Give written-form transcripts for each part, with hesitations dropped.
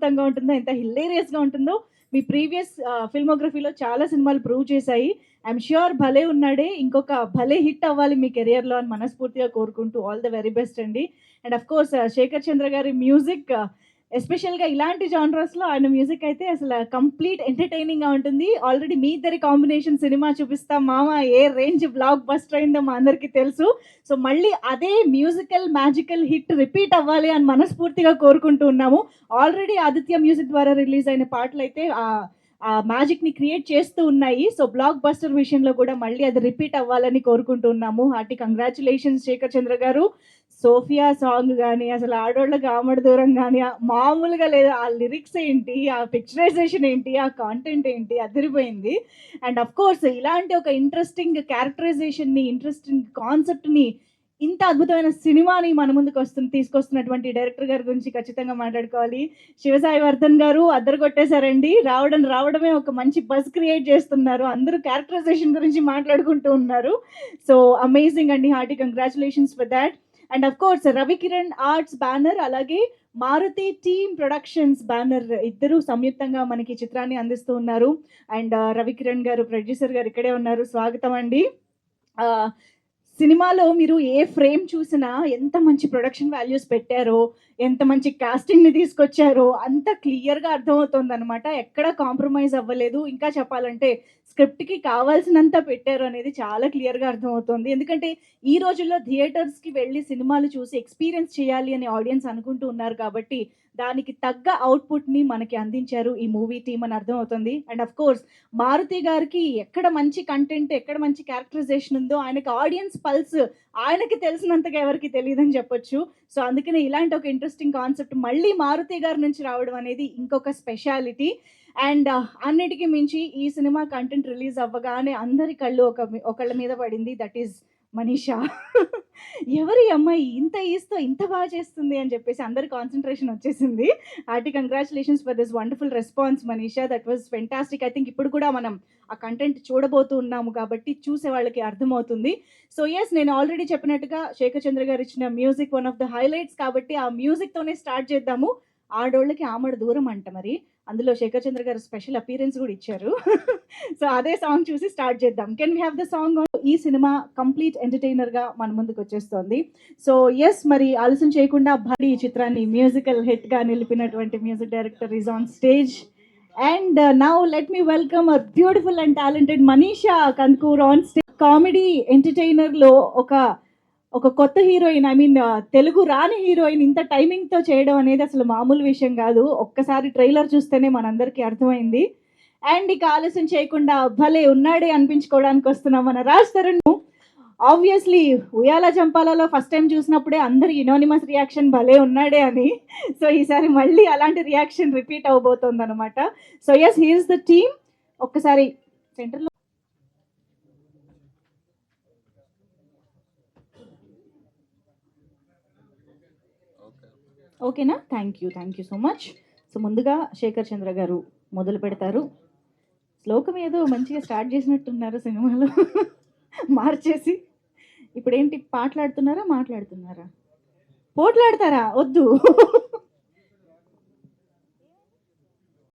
అద్భుతంగా ఉంటుందో, ఎంత హిల్లేరియస్‌గా ఉంటుందో మీ ప్రీవియస్ ఫిల్మోగ్రఫీలో చాలా సినిమాలు ప్రూవ్ చేశాయి. ఐయామ్ ష్యూర్ 'భలే ఉన్నాడే' ఇంకొక భలే హిట్ అవ్వాలి మీ కెరియర్‌లో అని మనస్ఫూర్తిగా కోరుకుంటూ ఆల్ ద వెరీ బెస్ట్ అండి. అండ్ ఆఫ్ కోర్స్ శేఖర్ చంద్ర గారి మ్యూజిక్ ఎస్పెషల్‌గా ఇలాంటి జానరస్‌లో ఆయన మ్యూజిక్ అయితే అసలు కంప్లీట్ ఎంటర్‌టైనింగ్‌గా ఉంటుంది. ఆల్రెడీ మీ ఇద్దరి కాంబినేషన్ సినిమా 'చూపిస్తా మామ' ఏ రేంజ్ బ్లాక్ బస్టర్ అయిందో మా అందరికీ తెలుసు. సో మళ్ళీ అదే మ్యూజికల్ మ్యాజికల్ హిట్ రిపీట్ అవ్వాలి అని మనస్ఫూర్తిగా కోరుకుంటూ ఉన్నాము. ఆల్రెడీ ఆదిత్య మ్యూజిక్ ద్వారా రిలీజ్ అయిన పాటలైతే ఆ మ్యాజిక్‌ని క్రియేట్ చేస్తూ ఉన్నాయి. సో బ్లాక్ బస్టర్ విషయంలో కూడా మళ్ళీ అది రిపీట్ అవ్వాలని కోరుకుంటూ ఉన్నాము. హార్టీ కంగ్రాచ్యులేషన్స్ శేఖర్ చంద్ర గారు. 'సోఫియా' సాంగ్ గాని, అసలు 'ఆడోళ్ళకి ఆమడ దూరం' గాని మామూలుగా లేదు. ఆ లిరిక్స్ ఏంటి, ఆ పిక్చరైజేషన్ ఏంటి, ఆ కాంటెంట్ ఏంటి అదిరిపోయింది. అండ్ ఆఫ్ కోర్స్ ఇలాంటి ఒక ఇంట్రెస్టింగ్ క్యారెక్టరైజేషన్‌ని, ఇంట్రెస్టింగ్ కాన్సెప్ట్‌ని, ఇంత అద్భుతమైన సినిమాని మన ముందుకు తీసుకొస్తున్నటువంటి డైరెక్టర్ గారి గురించి ఖచ్చితంగా మాట్లాడుకోవాలి. శివసాయి వర్ధన్ గారు అద్దరగొట్టేశారండి. రావడమే ఒక మంచి బజ్ క్రియేట్ చేస్తున్నారు. అందరూ క్యారెక్టరైజేషన్ గురించి మాట్లాడుకుంటూ ఉన్నారు. సో అమేజింగ్ అండి. Hearty congratulations for thought. And of course Ravikiran arts banner, అలాగే మారుతి టీమ్ ప్రొడక్షన్స్ బ్యానర్ ఇద్దరు సంయుక్తంగా మనకి చిత్రాన్ని అందిస్తూ ఉన్నారు. అండ్ రవికిరణ్ గారు, ప్రొడ్యూసర్ గారు ఇక్కడే ఉన్నారు. స్వాగతం అండి. సినిమాలో మీరు ఏ ఫ్రేమ్ చూసినా ఎంత మంచి ప్రొడక్షన్ వాల్యూస్ పెట్టారో, ఎంత మంచి కాస్టింగ్‌ని తీసుకొచ్చారో అంత క్లియర్‌గా అర్థమవుతోందనమాట. ఎక్కడ కాంప్రమైజ్ అవ్వలేదు. ఇంకా చెప్పాలంటే స్క్రిప్ట్‌కి కావాల్సినంత పెట్టారు అనేది చాలా క్లియర్‌గా అర్థమవుతోంది. ఎందుకంటే ఈ రోజుల్లో థియేటర్స్‌కి వెళ్లి సినిమాలు చూసి ఎక్స్‌పీరియన్స్ చేయాలి అని ఆడియన్స్ అనుకుంటూ ఉన్నారు కాబట్టి, దానికి తగ్గ అవుట్‌పుట్‌ని మనకి అందించారు ఈ మూవీ టీమ్ అని అర్థమవుతుంది. అండ్ ఆఫ్ కోర్స్ మారుతి గారికి ఎక్కడ మంచి కంటెంట్, ఎక్కడ మంచి క్యారెక్టరైజేషన్ ఉందో ఆయనకి ఆడియన్స్ పల్స్ ఆయనకి తెలిసినంతగా ఎవరికీ తెలీదని చెప్పొచ్చు. సో అందుకనే ఇలాంటి ఒక ఇంట్రెస్టింగ్ కాన్సెప్ట్ మళ్ళీ మారుతి గారి నుంచి రావడం అనేది ఇంకొక స్పెషాలిటీ. అండ్ అన్నిటికి మించి ఈ సినిమా కంటెంట్ రిలీజ్ అవ్వగానే అందరి కళ్ళు ఒకళ్ళ మీద పడింది. That is Manisha. ఎవరి అమ్మాయి ఇంత ఈస్‌తో ఇంత బాగా చేస్తుంది అని చెప్పేసి అందరి కాన్సంట్రేషన్ వచ్చేసింది. Hearty congratulations for this wonderful response Manisha. That was fantastic. I think ఇప్పుడు కూడా మనం ఆ కంటెంట్ చూడబోతూ ఉన్నాము కాబట్టి చూసే వాళ్ళకి అర్థమవుతుంది. సో యెస్, నేను ఆల్రెడీ చెప్పినట్టుగా శేఖర్ చంద్ర గారు ఇచ్చిన music one of the highlights కాబట్టి ఆ మ్యూజిక్‌తోనే స్టార్ట్ చేద్దాము. ఆడోళ్ళకి ఆమడ దూరం అంట మరి. అందులో శేఖర్ చంద్ర గారు స్పెషల్ అపియరెన్స్ కూడా ఇచ్చారు. సో అదే సాంగ్ చూసి స్టార్ట్ చేద్దాం. Can we have the song? ఈ సినిమా కంప్లీట్ ఎంటర్‌టైనర్‌గా మన ముందుకు వచ్చేస్తోంది. సో యెస్, మరి ఆలస్యం చేయకుండా ఈ చిత్రాన్ని మ్యూజికల్ హిట్‌గా నిలిపినటువంటి music director is on stage. And now let me welcome a beautiful and talented Manisha Kandkur on stage. Comedy ఎంటర్‌టైనర్‌లో ఒక ఒక కొత్త హీరోయిన్, ఐ మీన్ తెలుగు రాని హీరోయిన్ ఇంత టైమింగ్‌తో చేయడం అనేది అసలు మామూలు విషయం కాదు. ఒక్కసారి ట్రైలర్ చూస్తేనే మనందరికీ అర్థమైంది. అండ్ ఇక ఆలస్యం చేయకుండా భలే ఉన్నాడే అనిపించుకోవడానికి వస్తున్నాం మన రాజ్ తరుణ్. ఆబ్వియస్లీ 'ఉయ్యాల చంపాలలో' ఫస్ట్ టైం చూసినప్పుడే అందరి యునానిమస్ రియాక్షన్ భలే ఉన్నాడే అని. సో ఈసారి మళ్ళీ అలాంటి రియాక్షన్ రిపీట్ అవబోతోందనమాట. So yes, he is the team. ఒక్కసారి సెంటర్‌లో ఓకేనా? Thank you so much. So ముందుగా శేఖర్ చంద్ర గారు మొదలు పెడతారు. శ్లోకం ఏదో మంచిగా స్టార్ట్ చేసినట్టున్నారు సినిమాలో. మార్చేసి ఇప్పుడేంటి పాటలాడుతున్నారా, మాట్లాడుతున్నారా? పోట్లాడతారా? వద్దు.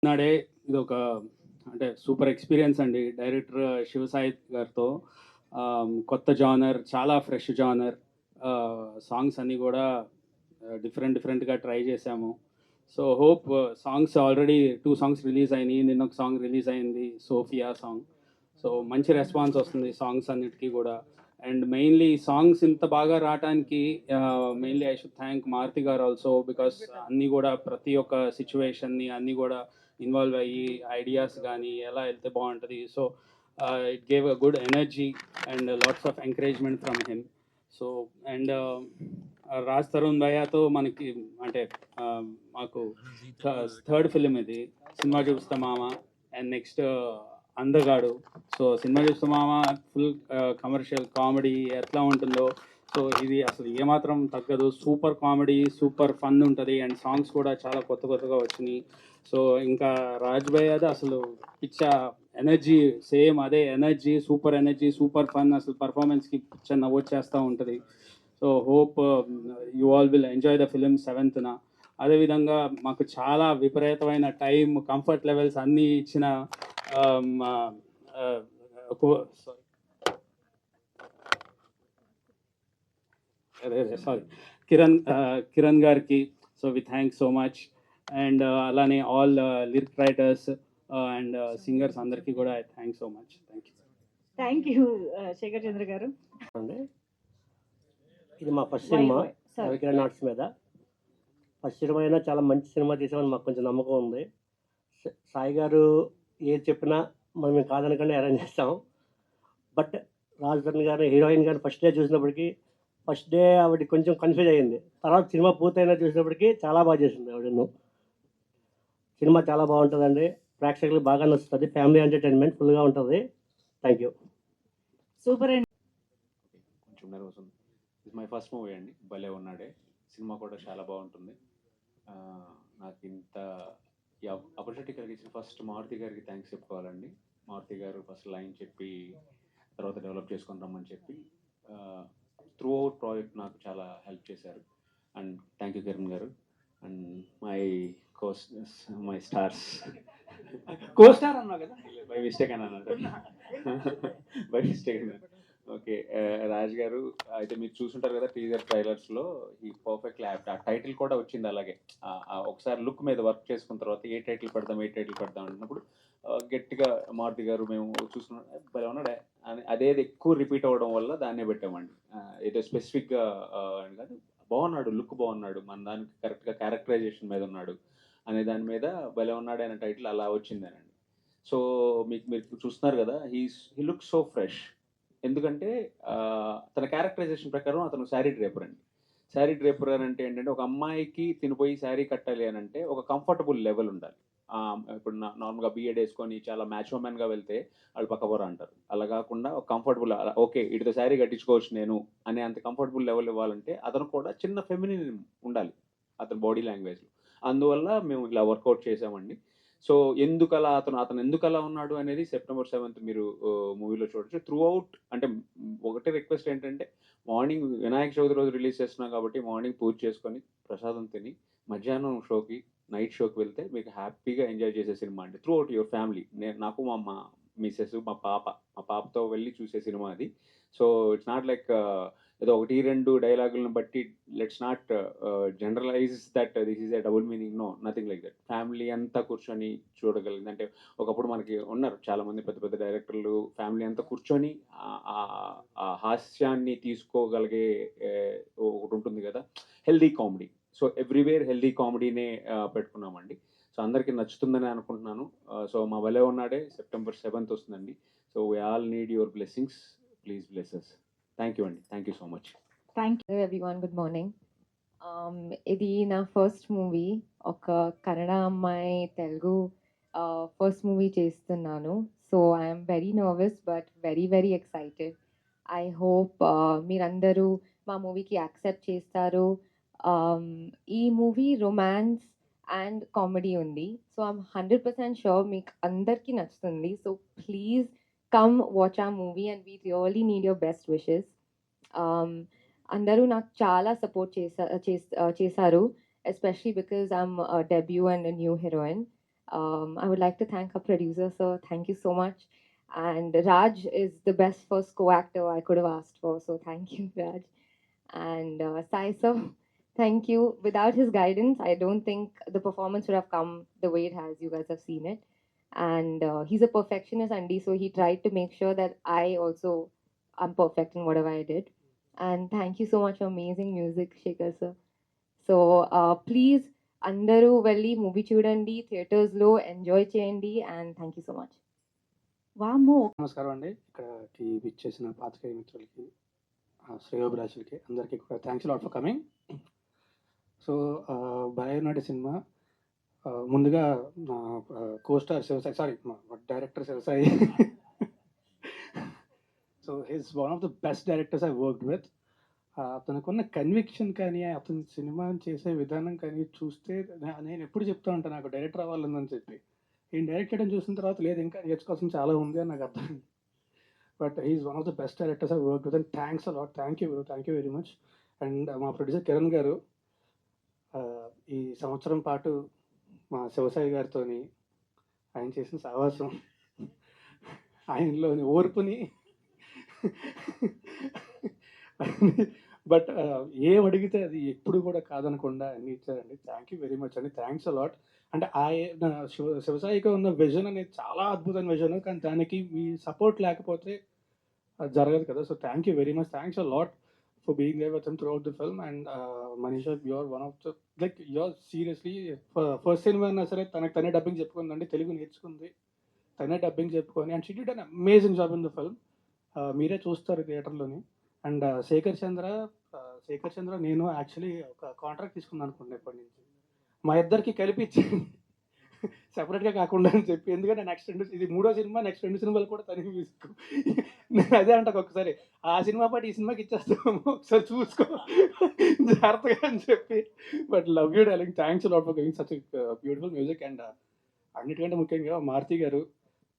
నాడే ఇది ఒక అంటే సూపర్ ఎక్స్పీరియన్స్ అండి. డైరెక్టర్ శివసాయి గారితో కొత్త జానర్, చాలా ఫ్రెష్ జానర్. సాంగ్స్ అన్నీ కూడా డిఫరెంట్గా ట్రై చేశాము. So hope songs already 2 songs release అయినాయి. నిన్న ఒక సాంగ్ రిలీజ్ అయింది, 'సోఫియా' సాంగ్. సో మంచి రెస్పాన్స్ వస్తుంది సాంగ్స్ అన్నిటికీ కూడా. అండ్ మెయిన్లీ సాంగ్స్ ఇంత బాగా రావడానికి mainly I should thank Maruthi garu also, because అన్నీ కూడా ప్రతి ఒక్క సిచ్యువేషన్ని అన్నీ కూడా ఇన్వాల్వ్ అయ్యి ఐడియాస్ కానీ ఎలా వెళ్తే బాగుంటుంది. So it gave a good energy and lots of encouragement from him. So and Raj Tarun భయ్యాతో మనకి అంటే మాకు థర్డ్ ఫిలిం ఇది, 'Cinema Chupistha Mama' and next 'Andhagadu'. So 'Cinema Chupistha Mama' full commercial comedy ఎట్లా ఉంటుందో, సో ఇది అసలు ఏమాత్రం తగ్గదు. సూపర్ కామెడీ, సూపర్ ఫన్ ఉంటుంది. అండ్ సాంగ్స్ కూడా చాలా కొత్తగా వచ్చినాయి. సో ఇంకా రాజ్ భయ్యాది అసలు పిచ్చ ఎనర్జీ, సేమ్ అదే ఎనర్జీ, సూపర్ ఫన్. అసలు పర్ఫార్మెన్స్కి పిచ్చ నవ్వొచ్చేస్తూ ఉంటుంది. So hope you all will enjoy the film 7th. అదేవిధంగా మాకు చాలా విపరీతమైన టైం, కంఫర్ట్ లెవెల్స్ అన్నీ ఇచ్చిన సారీ కిరణ్ గారికి so we thank so much. And అలానే all lyric writers and singers అందరికీ కూడా I thank so much. Thank you. Thank you Shekar Chandra garu. అండి ఇది మా ఫస్ట్ సినిమా రవికిరణ్ ఆర్ట్స్ మీద. ఫస్ట్ సినిమా అయినా చాలా మంచి సినిమా తీసామని మాకు కొంచెం నమ్మకం ఉంది. సాయి గారు ఏది చెప్పినా మేము కాదనకుండా అరేంజ్ చేస్తాం. బట్ రాజధాని గారు హీరోయిన్ గారు ఫస్ట్ డే చూసినప్పటికీ ఫస్ట్ డే ఆవిడ కొంచెం కన్ఫ్యూజ్ అయ్యింది. తర్వాత సినిమా పూర్తయినా చూసినప్పటికీ చాలా బాగా చేసింది ఆవిడను. సినిమా చాలా బాగుంటుందండి, ప్రేక్షకులకు బాగా నచ్చుతుంది, ఫ్యామిలీ ఎంటర్టైన్మెంట్ ఫుల్గా ఉంటుంది. Thank you. సూపర్ అండి. కొంచెం నర్వస్ ఉంది. ఇది మై ఫస్ట్ మూవీ అండి, భలే ఉన్నాడే. సినిమా కూడా చాలా బాగుంటుంది. నాకు ఇంత ఈ ఆపర్చునిటీ కలిగించిన ఫస్ట్ మారుతి గారికి థ్యాంక్స్ చెప్పుకోవాలండి. మారుతి గారు ఫస్ట్ లైన్ చెప్పి తర్వాత డెవలప్ చేసుకొని రమ్మని చెప్పి త్రూ అవుట్ ప్రాజెక్ట్ నాకు చాలా హెల్ప్ చేశారు. అండ్ థ్యాంక్ యూ కిరణ్ గారు. అండ్ మై స్టార్స్ కోస్టార్ అన్నా కదా, బై మిస్టేక్ అని అన్నారు. By mistake. ఓకే, రాజ్ గారు అయితే మీరు చూసుంటారు కదా టీజర్ ట్రైలర్స్లో ఈ పర్ఫెక్ట్ ల్యాప్ ఆ టైటిల్ కూడా వచ్చింది. అలాగే ఒకసారి లుక్ మీద వర్క్ చేసుకున్న తర్వాత ఏ టైటిల్ పెడదాం అన్నప్పుడు గట్టిగా మారుతి గారు మేము చూసుకున్నాం భలే ఉన్నాడే అని అదేది ఎక్కువ రిపీట్ అవ్వడం వల్ల దాన్నే పెట్టామండి. ఏదో స్పెసిఫిక్గా అని కాదు, బాగున్నాడు, లుక్ బాగున్నాడు, మన దానికి కరెక్ట్గా క్యారెక్టరైజేషన్ మీద ఉన్నాడు అనే దాని మీద భలే ఉన్నాడు అనే టైటిల్ అలా వచ్చిందేనండి. సో మీరు చూస్తున్నారు కదా, హీ లుక్ సో ఫ్రెష్. ఎందుకంటే తన క్యారెక్టరైజేషన్ ప్రకారం అతను శారీ డ్రేపర్ అండి. శారీ డ్రేపర్ అని అంటే ఏంటంటే ఒక అమ్మాయికి తినిపోయి శారీ కట్టాలి అని అంటే ఒక కంఫర్టబుల్ లెవెల్ ఉండాలి. ఇప్పుడు నార్మల్గా బిఎడ్ వేసుకొని చాలా మ్యాచ్మెన్గా వెళ్తే వాళ్ళు పక్కబోర అంటారు. అలా కాకుండా ఒక కంఫర్టబుల్, ఓకే ఇటుతో శారీ కట్టించుకోవచ్చు నేను అనే అంత కంఫర్టబుల్ లెవెల్ ఇవ్వాలంటే అతను కూడా చిన్న ఫెమినిన్ ఉండాలి అతని బాడీ లాంగ్వేజ్లో. అందువల్ల మేము ఇలా వర్కౌట్ చేసామండి. సో అతను ఎందుకు అలా ఉన్నాడు అనేది September 7th మీరు మూవీలో చూడొచ్చు. త్రూ అవుట్ అంటే ఒకటే రిక్వెస్ట్ ఏంటంటే, మార్నింగ్ వినాయక చవితి రోజు రిలీజ్ చేస్తున్నాం కాబట్టి మార్నింగ్ పూజ చేసుకొని ప్రసాదం తిని మధ్యాహ్నం షోకి నైట్ షోకి వెళ్తే మీకు హ్యాపీగా ఎంజాయ్ చేసే సినిమా అండి. Through out your family. నాకు మా మిస్సెస్ మా పాపతో వెళ్ళి చూసే సినిమా అది. సో ఇట్స్ నాట్ లైక్ ఏదో 1-2 డైలాగులను బట్టి let's not generalize that this is a double meaning. No, nothing like that. Family అంతా కూర్చొని చూడగలిగింది. అంటే ఒకప్పుడు మనకి ఉన్నారు చాలామంది పెద్ద పెద్ద డైరెక్టర్లు, ఫ్యామిలీ అంతా కూర్చొని ఆ హాస్యాన్ని తీసుకోగలిగే ఒకటి ఉంటుంది కదా, healthy comedy. So everywhere healthy కామెడీనే పెట్టుకున్నామండి. సో అందరికీ నచ్చుతుందని అనుకుంటున్నాను. సో మా భలే ఉన్నాడే September 7th వస్తుందండి. So we all need your blessings. Please bless us. Thank you అండి. Thank you so much. Thank you. Hello everyone, good morning. ఇది నా ఫస్ట్ మూవీ, ఒక కన్నడ అమ్మాయి తెలుగు ఫస్ట్ మూవీ చేస్తున్నాను. So I'm very nervous but very very excited. I hope మీరందరూ మా మూవీకి accept చేస్తారు. ఈ మూవీ రొమాన్స్ అండ్ కామెడీ ఉంది. సో ఐఎమ్ 100% షూర్ మీకు అందరికీ నచ్చుతుంది. సో ప్లీజ్ కమ్ వాచ్ ఆ movie and we really need your best wishes. అందరూ నాకు చాలా సపోర్ట్ చేశారు, especially because I'm debut and new heroine. I would like to thank our producer, sir. Thank you so much. And Raj is the best first co-actor I could have asked for. So thank you, Raj. And Sai, sir, thank you. Without his guidance, I don't think the performance would have come the way it has. You guys have seen it. And he's a perfectionist, Andy. So he tried to make sure that I'm perfect in whatever I did. And thank you so much for amazing music, Shekhar, sir. So please, అందరూ వెళ్ళి movie చూడండి, థియేటర్స్లో enjoy చేయండి. And thank you so much. వామ్మో. నమస్కారం అండి. ఇక్కడికి విచ్చేసిన పాత్రికేయ మిత్రులకి, శ్రేయోభిలాషులకి అందరికీ కూడా thanks lot for coming. So Bhale Unnade cinema. ముందుగా మా కోస్టార్ శివసాయి, సారీ మా director Shivasai. So he's one of the best directors I worked with. అతనుకున్న కన్విక్షన్ కానీ అతను సినిమా చేసే విధానం కానీ చూస్తే నేను ఎప్పుడు చెప్తా ఉంటాను నాకు డైరెక్టర్ అవ్వాలని చెప్పి. ఈయన డైరెక్ట్ చేయడం చూసిన తర్వాత లేదు ఇంకా నేర్చుకోవాల్సిన చాలా ఉంది అని నాకు అర్థం. But he's one of the best directors I work with. And thanks a lot. Thank you very much. And మా ప్రొడ్యూసర్ కిరణ్ గారు, ఈ సంవత్సరం పాటు మా శివసాయి గారితోని ఆయన చేసిన సావాసం, ఆయనలోని ఓర్పుని బట్ ఏం అడిగితే అది ఎప్పుడు కూడా కాదనకుండా అన్ని ఇచ్చారండి. థ్యాంక్ యూ వెరీ మచ్ అండి. Thanks a lot. అంటే శివసాయిగా ఉన్న విజన్ అనేది చాలా అద్భుతమైన విజన్, కానీ దానికి మీ సపోర్ట్ లేకపోతే అది జరగదు కదా. So thank you very much. Thanks a lot for being there with him throughout the film. And Manisha, you're one of the like you're seriously first cinema అయినా సరే తనే డబ్బింగ్ చెప్పుకుందండి, తెలుగు నేర్చుకుంది, తనే డబ్బింగ్ చెప్పుకొని, and she did an amazing job in the film. మీరే చూస్తారు థియేటర్లోని. And Shekhar చంద్ర నేను actually ఒక కాంట్రాక్ట్ తీసుకున్నాను అనుకుంటున్నాను ఇప్పటి నుంచి, మా ఇద్దరికి కలిపి సెపరేట్గా కాకుండా అని చెప్పి. ఎందుకంటే నెక్స్ట్ ఇది 3వ సినిమా, నెక్స్ట్ 2 సినిమాలు కూడా తనే మ్యూజిక్. నేను అదే అంటాను ఒకసారి, ఆ సినిమా పాటు ఈ సినిమాకి ఇచ్చేస్తాము, ఒకసారి చూసుకో జాగ్రత్తగా అని చెప్పి. But love you darling, thanks lot for giving such beautiful music. And అన్నిటికంటే ముఖ్యంగా మారుతి గారు,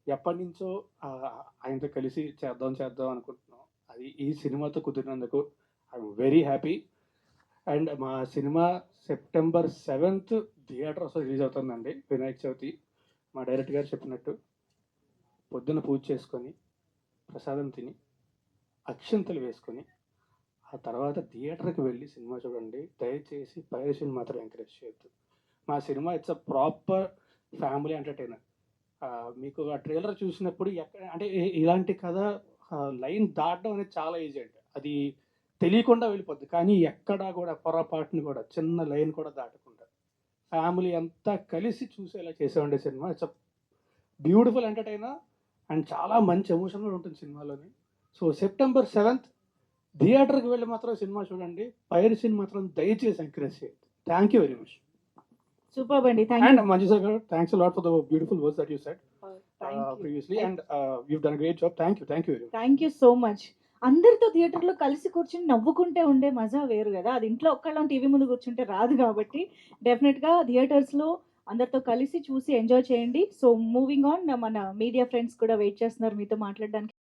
ఎప్పటి నుంచో ఆయనతో కలిసి చేద్దాం అనుకుంటున్నాం. అది ఈ సినిమాతో కుదిరినందుకు ఐఎమ్ వెరీ హ్యాపీ. అండ్ మా cinema September 7th theatres release అవుతుందండి, వినాయక చవితి. మా డైరెక్టర్ గారు చెప్పినట్టు పొద్దున్న పూజ చేసుకొని, ప్రసాదం తిని, అక్షంతలు వేసుకొని, ఆ తర్వాత థియేటర్కి వెళ్ళి సినిమా చూడండి. దయచేసి పైరసీని మాత్రం ఎంకరేజ్ చేయొద్దు. మా cinema it's a proper family entertainer. మీకు ఆ ట్రైలర్ చూసినప్పుడు అంటే ఇలాంటి కథ లైన్ దాటడం అనేది చాలా ఈజీ అండి, అది తెలియకుండా వెళ్ళిపోద్ది. కానీ ఎక్కడా కూడా పొరపాటుని కూడా చిన్న లైన్ కూడా దాటకుండా ఫ్యామిలీ అంతా కలిసి చూసేలా చేసేవండి cinema. It's a beautiful entertainer and చాలా మంచి ఎమోషన్ కూడా ఉంటుంది సినిమాలోని. సో సెప్టెంబర్ 7th థియేటర్కి వెళ్ళి మాత్రం సినిమా చూడండి, పైరసీని మాత్రం దయచేసి ఎంకరేజ్ చేయండి. Thank you very much. Super అండి. Thank And you. Manjusa garu, thanks a lot for the beautiful words that you said previously, and you've done a great job. Thank you very much. Thank you so much. అందరితో థియేటర్లో కలిసి కూర్చుని నవ్వుకుంటే ఉండే మజా వేరు కదా, అది ఇంట్లో ఒక్కళ్ళం టీవీ ముందు కూర్చుంటే రాదు. కాబట్టి డెఫినెట్గా థియేటర్స్లో అందరితో కలిసి చూసి ఎంజాయ్ చేయండి. సో మూవింగ్ ఆన్, మన మీడియా ఫ్రెండ్స్ కూడా వెయిట్ చేస్తున్నారు మీతో మాట్లాడడానికి.